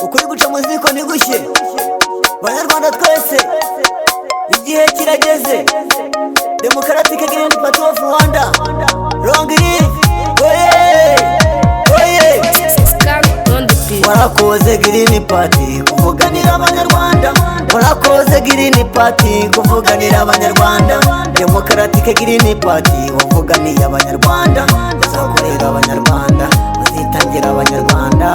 ukuri guca mu ziko ntigushye. Banyarwanda twese igihe kirageze, Democratic Green Party of Rwanda, long live. Warakoze Green Party kuvuganira abanyarwanda, warakoze Green Party kuvuganira abanyarwanda. Democratic Green Party wavuganiye abanyarwanda, uzakorera abanyarwanda, uzitangira abanyarwanda.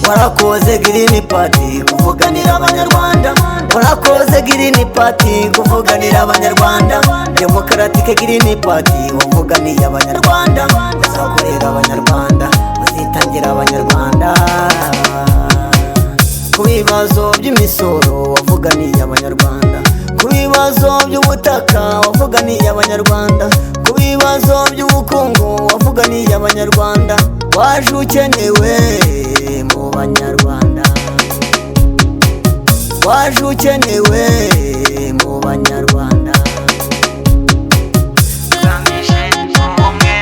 Warakoze Green Party kuvuganira abanyarwanda, warakoze Green Party kuvuganira abanyarwanda. Democratic Green Party wavuganiye abanyarwanda, uzakorera abanyarwanda, uzitangira abanyarwanda. Ku bibazo by'imisoro wavuganiye abanyarwanda, ku bibazo by'ubutaka wavuganiye abanyarwanda, ku bibazo by'ubukungu wavuganiye abanyarwanda. Waje ukenewe mu banyarwanda, waje ukenewe mu banyarwanda. Tugamije ubumwe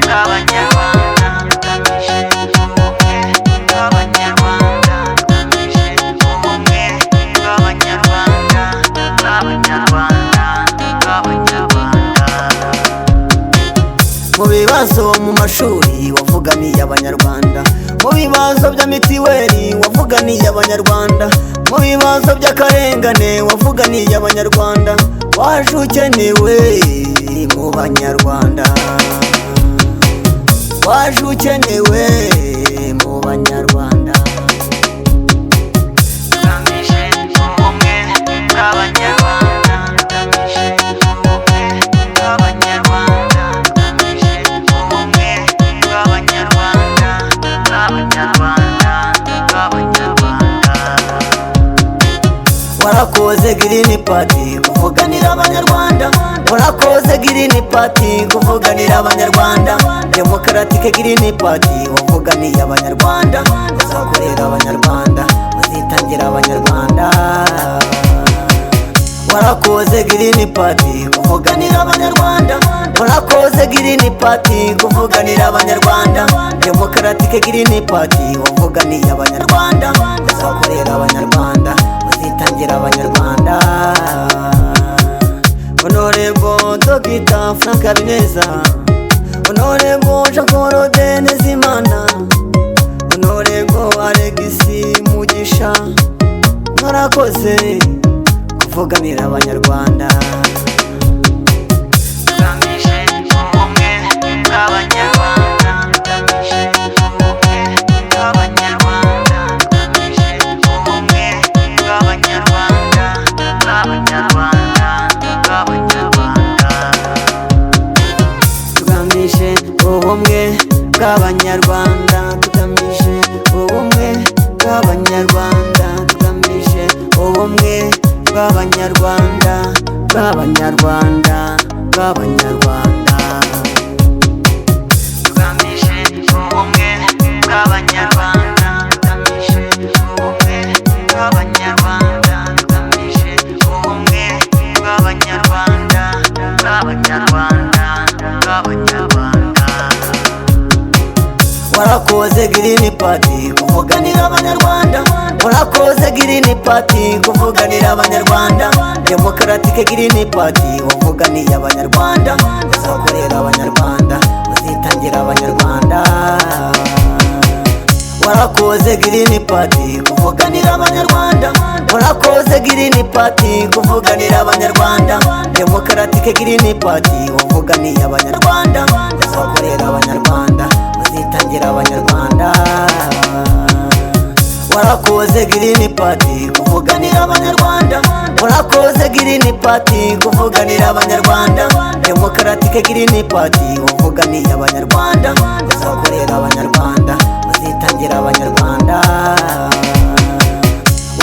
bw'abanyarwanda, tugamije ubumwe bw'abanyarwanda, tugamije ubumwe bw'abanyarwanda, bw'abanyarwanda, bw'abanyarwanda. Mu bibazo mu mashuri wavuganiye abanyarwanda, mu bibazo bya mitiweli wavuganiye abanyarwanda, mu bibazo by'akarengane wavuganiye abanyarwanda. Waje ukenewe mu banyarwanda, waje ukenewe mu banyarwanda. Tugamije ubumwe bw'abanyarwanda, tugamije ubumwe bw'abanyarwanda, tugamije ubumwe bw'abanyarwanda, bw'abanyarwanda, bw'abanyarwanda. Warakoze Green Party kuvuganira abanyarwanda, warakoze Green Party kuvuganira abanyarwanda. Democratic Green Party wavuganiye abanyarwanda, uzakorera abanyarwanda, uzitangira abanyarwanda. Warakoze Green Party kuvuganira abanyarwanda, warakoze Green Party kuvuganira abanyarwanda. Democratic Green Party wavuganiye abanyarwanda, uzakorera abanyarwanda, uzitangira abanyarwanda. Honorable Dr. Frank Habineza, Honorable Jean Claude Nezimana, Honorable Alexis Mugisha, mwarakoze kuvuganira abanyarwanda. Tugamije ubumwe bw'abanyarwanda, tugamije ubumwe bw'abanyarwanda, tugamije ubumwe bw'abanyarwanda, bw'abanyarwanda, bw'abanyarwanda. Tugamije ubumwe bw'abanyarwanda, tugamije ubumwe bw'abanyarwanda, tugamije ubumwe bw'abanyarwanda, bw'abanyarwanda, bw'abanyarwanda. Tugamije ubumwe bw'abanyarwanda, tugamije ubumwe bw'abanyarwanda, tugamije ubumwe bw'abanyarwanda, bw'abanyarwanda, bw'abanyarwanda. Warakoze Green Party kuvuganira abanyarwanda, warakoze Green Party kuvuganira abanyarwanda. Democratic Green Party wavuganiye abanyarwanda, uzakorera abanyarwanda, uzitangira abanyarwanda. Warakoze Green Party kuvuganira abanyarwanda, warakoze Green Party kuvuganira abanyarwanda. Democratic Green Party wavuganiye abanyarwanda, uzakorera abanyarwanda, uzitangira abanyarwanda. Warakoze Green Party kuvuganira abanyarwanda, warakoze Green Party kuvuganira abanyarwanda. Democratic Green Party wavuganiye abanyarwanda, uzakorera abanyarwanda, uzitangira abanyarwanda.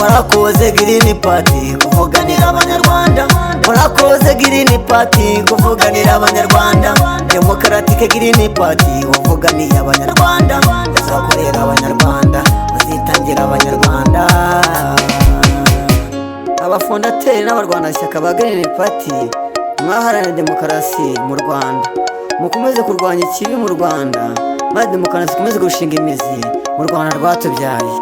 Warakoze Green Party kuvuganira abanyarwanda, warakoze Green Party kuvuganira abanyarwanda. Democratic Green Party wavuganiye abanyarwanda, uzakorera abanyarwanda, uzitangira abanyarwanda. Abafondateri n'abarwanashyaka ba Green Party mwaharanira demokarasi mu Rwanda, mukomeze kurwanya ikibi mu Rwanda, maze demokarasi ikomeze gushinga imizi mu Rwanda rwatubyaye.